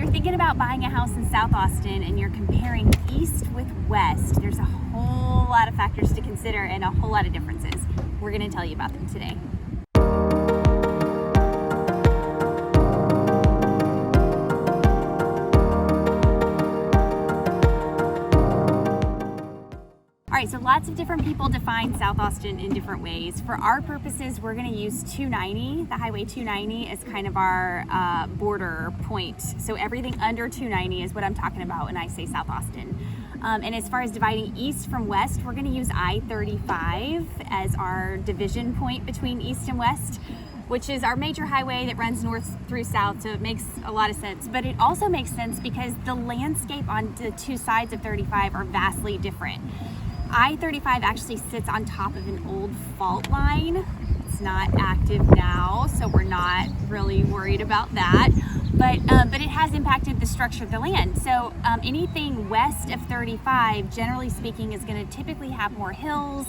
you're thinking about buying a house in South Austin and you're comparing east with west, there's a whole lot of factors to consider and a whole lot of differences. We're going to tell you about them today. All right, so lots of different people define South Austin in different ways. For our purposes, we're going to use 290, the Highway 290, as kind of our border point. So everything under 290 is what I'm talking about when I say South Austin. And as far as dividing east from west, we're going to use I-35 as our division point between east and west, which is our major highway that runs north through south, so it makes a lot of sense. But it also makes sense because the landscape on the two sides of 35 are vastly different. I-35 actually sits on top of an old fault line. It's not active now, so we're not really worried about that. But it has impacted the structure of the land. So anything west of 35, generally speaking, is going to typically have more hills,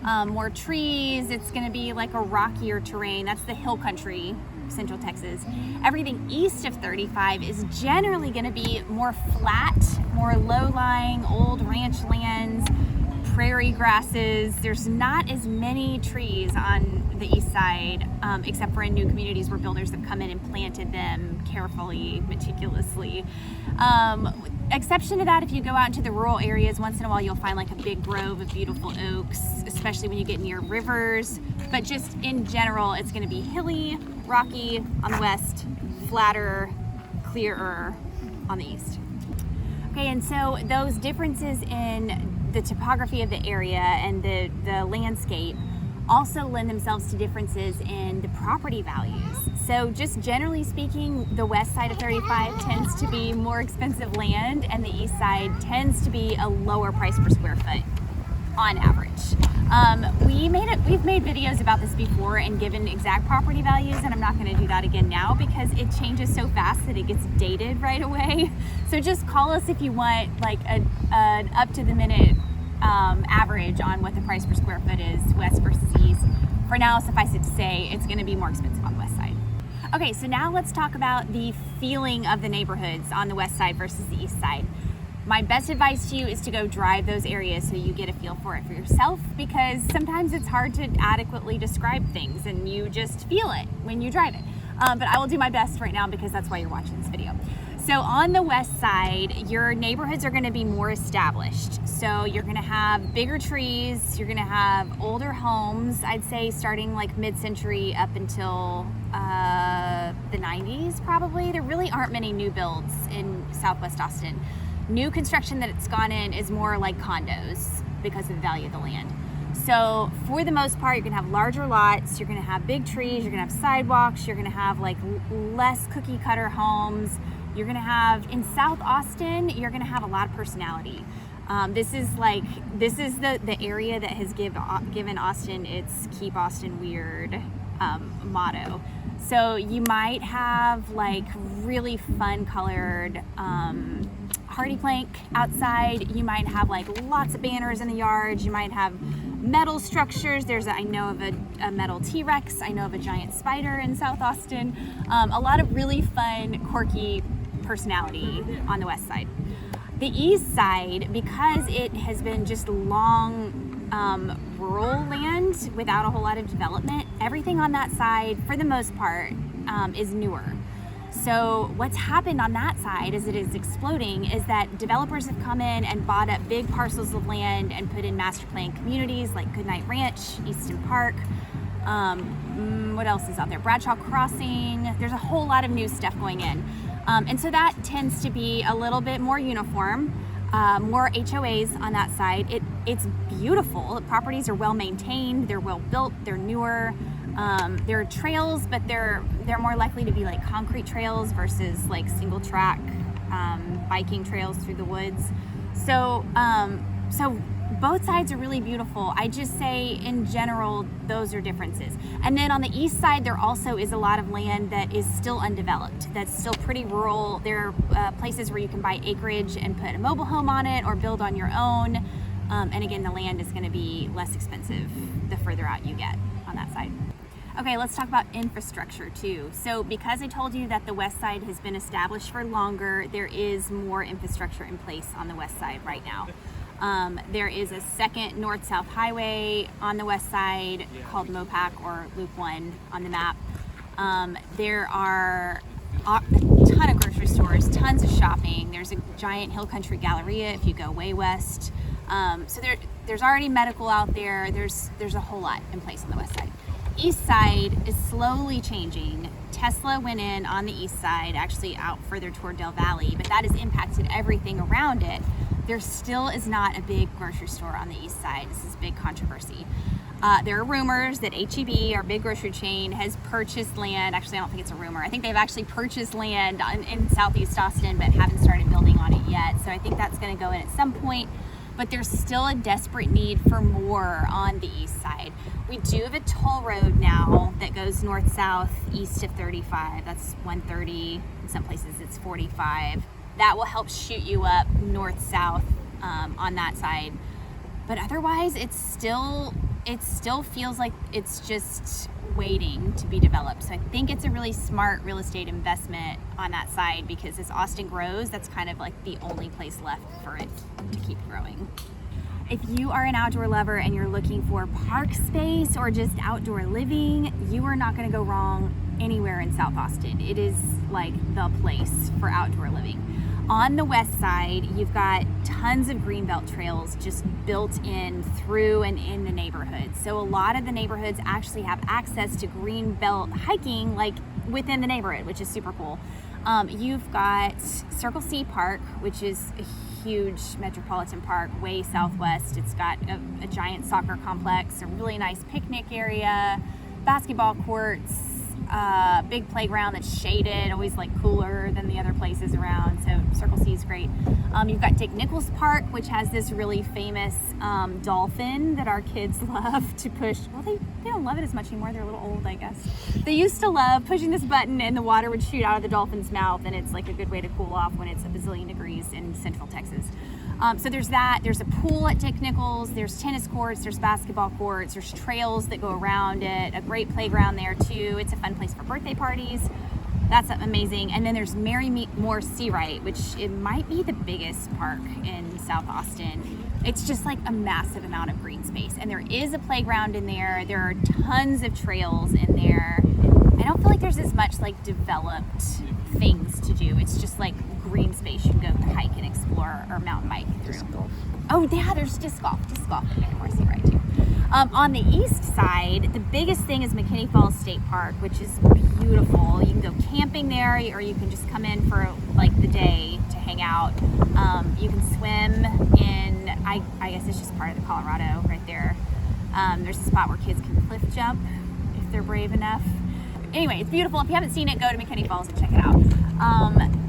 more trees. It's going to be like a rockier terrain. That's the hill country, Central Texas. Everything east of 35 is generally going to be more flat, more low-lying, old ranch lands, prairie grasses. There's not as many trees on the east side, except for in new communities where builders have come in and planted them carefully, meticulously. Exception to that, if you go out into the rural areas, once in a while you'll find like a big grove of beautiful oaks, especially when you get near rivers. But just in general, it's going to be hilly, rocky on the west, flatter, clearer on the east. Okay, and so those differences in the topography of the area and the landscape also lend themselves to differences in the property values. So just generally speaking, the west side of 35 tends to be more expensive land and the east side tends to be a lower price per square foot on average. We've made videos about this before and given exact property values, and I'm not going to do that again now because it changes so fast that it gets dated right away. So just call us if you want like an up to the minute average on what the price per square foot is west versus east. For now, suffice it to say, it's going to be more expensive on the west side. Okay, so now let's talk about the feeling of the neighborhoods on the west side versus the east side. My best advice to you is to go drive those areas so you get a feel for it for yourself, because sometimes it's hard to adequately describe things and you just feel it when you drive it. But I will do my best right now because that's why you're watching this video. So on the west side, your neighborhoods are going to be more established. So you're going to have bigger trees, you're going to have older homes, I'd say starting like mid-century up until the 90s probably. There really aren't many new builds in Southwest Austin. New construction that it's gone in is more like condos because of the value of the land. So for the most part, you're gonna have larger lots, you're gonna have big trees, you're gonna have sidewalks, you're gonna have like less cookie cutter homes. You're gonna have, in South Austin, you're gonna have a lot of personality. This is the area that has given Austin its Keep Austin Weird motto. So you might have like really fun colored hardy plank outside. You might have like lots of banners in the yard. You might have metal structures. I know of a metal T-Rex. I know of a giant spider in South Austin. A lot of really fun, quirky personality on the west side. The east side, because it has been just long rural land without a whole lot of development, everything on that side, for the most part, is newer. So what's happened on that side as it is exploding is that developers have come in and bought up big parcels of land and put in master plan communities like Goodnight Ranch, Easton Park. What else is out there? Bradshaw Crossing. There's a whole lot of new stuff going in. And so that tends to be a little bit more uniform, more HOAs on that side. It's beautiful. The properties are well maintained, they're well built, they're newer. There are trails, but they're more likely to be like concrete trails versus like single track biking trails through the woods. So both sides are really beautiful. I just say in general, those are differences. And then on the east side, there also is a lot of land that is still undeveloped, that's still pretty rural. There are places where you can buy acreage and put a mobile home on it or build on your own. And again, the land is going to be less expensive the further out you get on that side. Okay, let's talk about infrastructure too. So because I told you that the west side has been established for longer, there is more infrastructure in place on the west side right now. There is a second north-south highway on the west side called Mopac, or Loop 1 on the map. There are a ton of grocery stores, tons of shopping. There's a giant Hill Country Galleria if you go way west. So there's already medical out there. There's a whole lot in place on the west side. East side is slowly changing. Tesla went in on the east side, actually out further toward Del Valley, but that has impacted everything around it. There still is not a big grocery store on the east side. This is big controversy. There are rumors that H-E-B, our big grocery chain, has purchased land. Actually, I don't think it's a rumor. I think they've actually purchased land in southeast Austin, but haven't started building on it yet. So I think that's going to go in at some point. But there's still a desperate need for more on the east side. We do have a toll road now that goes north-south east of 35. That's 130. In some places it's 45. That will help shoot you up north-south on that side. But otherwise, it still feels like it's just waiting to be developed. So I think it's a really smart real estate investment on that side, because as Austin grows, that's kind of like the only place left for it to keep growing. If you are an outdoor lover and you're looking for park space or just outdoor living, you are not going to go wrong anywhere in South Austin. It is like the place for outdoor living. On the west side, you've got tons of greenbelt trails just built in through and in the neighborhood. So a lot of the neighborhoods actually have access to greenbelt hiking like within the neighborhood, which is super cool. You've got Circle C Park, which is a huge metropolitan park way southwest. It's got a giant soccer complex, a really nice picnic area, basketball courts, big playground that's shaded, always like cooler than the other places around. So Circle C is great. You've got Dick Nichols Park, which has this really famous dolphin that our kids love to push. Well, they don't love it as much anymore. They're a little old, I guess. They used to love pushing this button and the water would shoot out of the dolphin's mouth, and it's like a good way to cool off when it's a bazillion degrees in central Texas. So there's that. There's a pool at Dick Nichols. There's tennis courts. There's basketball courts. There's trails that go around it. A great playground there too. It's a fun place for birthday parties. That's amazing. And then there's Mary Moore Seawright, which it might be the biggest park in South Austin. It's just like a massive amount of green space. And there is a playground in there. There are tons of trails in there. I don't feel like there's as much like developed things to do. It's just like green space you can go hike and explore or mountain bike through. Disc golf. Oh yeah, there's disc golf at Mary Moore Seawright too. On the east side, the biggest thing is McKinney Falls State Park, which is beautiful. You can go camping there, or you can just come in for like the day to hang out. You can swim in, I guess it's just part of the Colorado right there. There's a spot where kids can cliff jump if they're brave enough. Anyway, it's beautiful. If you haven't seen it, go to McKinney Falls and check it out.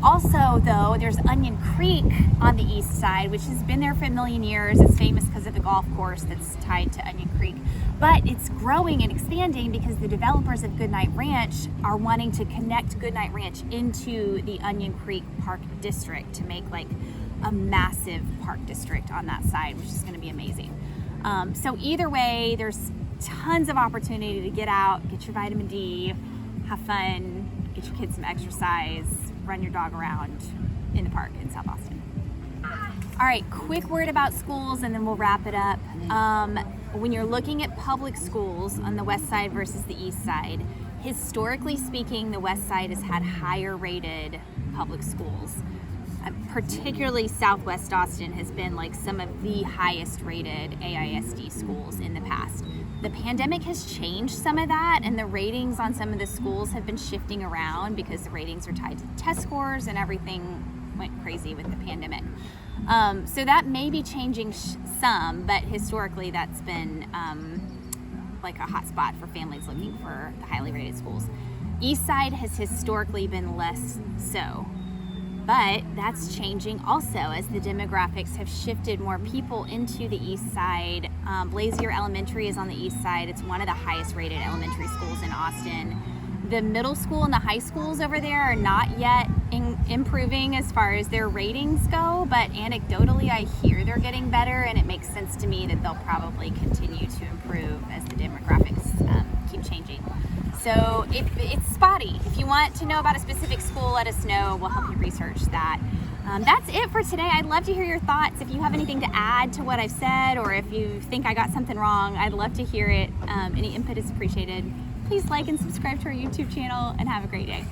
Also, though, there's Onion Creek on the east side, which has been there for a million years. It's famous because of the golf course that's tied to Onion Creek. But it's growing and expanding because the developers of Goodnight Ranch are wanting to connect Goodnight Ranch into the Onion Creek Park District to make like a massive park district on that side, which is going to be amazing. So either way, there's tons of opportunity to get out, get your vitamin D, have fun, get your kids some exercise, run your dog around in the park in South Austin. All right, quick word about schools and then we'll wrap it up. When you're looking at public schools on the west side versus the east side, historically speaking, the west side has had higher rated public schools. Particularly Southwest Austin has been like some of the highest rated AISD schools in the past. The pandemic has changed some of that, and the ratings on some of the schools have been shifting around because the ratings are tied to test scores and everything went crazy with the pandemic. So that may be changing some, but historically that's been like a hot spot for families looking for the highly rated schools. East side has historically been less so. But that's changing also as the demographics have shifted more people into the east side. Blazier Elementary is on the east side. It's one of the highest rated elementary schools in Austin. The middle school and the high schools over there are not yet improving as far as their ratings go, but anecdotally I hear they're getting better, and it makes sense to me that they'll probably continue to improve as the demographics keep changing. So it's spotty. If you want to know about a specific school, let us know. We'll help you research that. That's it for today. I'd love to hear your thoughts. If you have anything to add to what I've said, or if you think I got something wrong, I'd love to hear it. Any input is appreciated. Please like and subscribe to our YouTube channel, and have a great day.